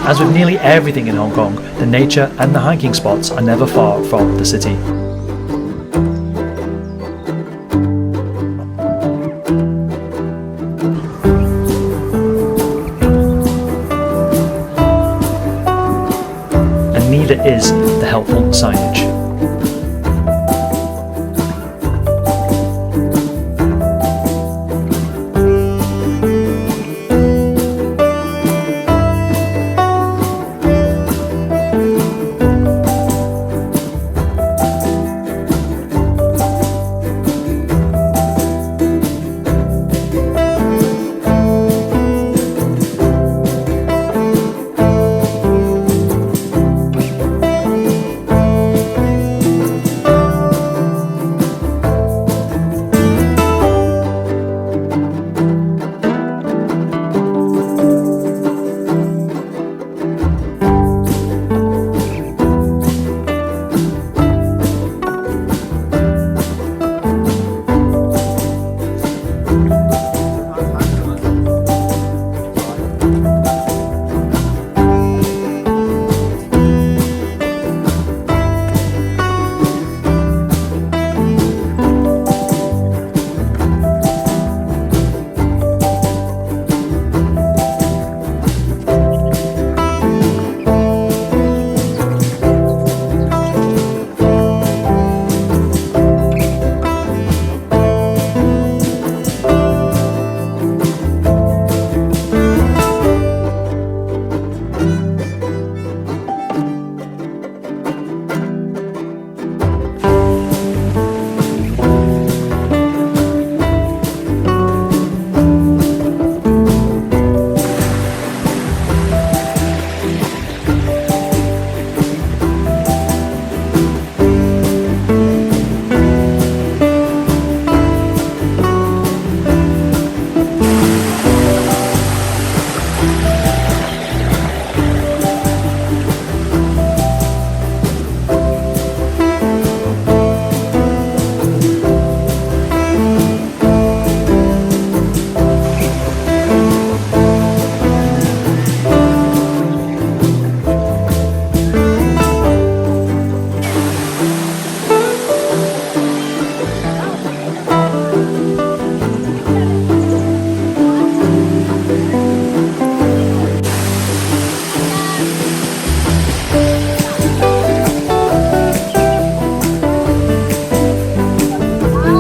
As with nearly everything in Hong Kong, the nature and the hiking spots are never far from the city. And neither is the helpful signage.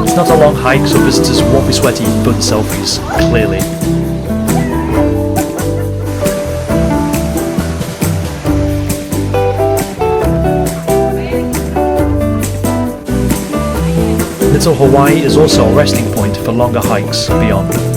It's not a long hike, so visitors won't be sweaty for the selfies, clearly. Little Hawaii is also a resting point for longer hikes beyond.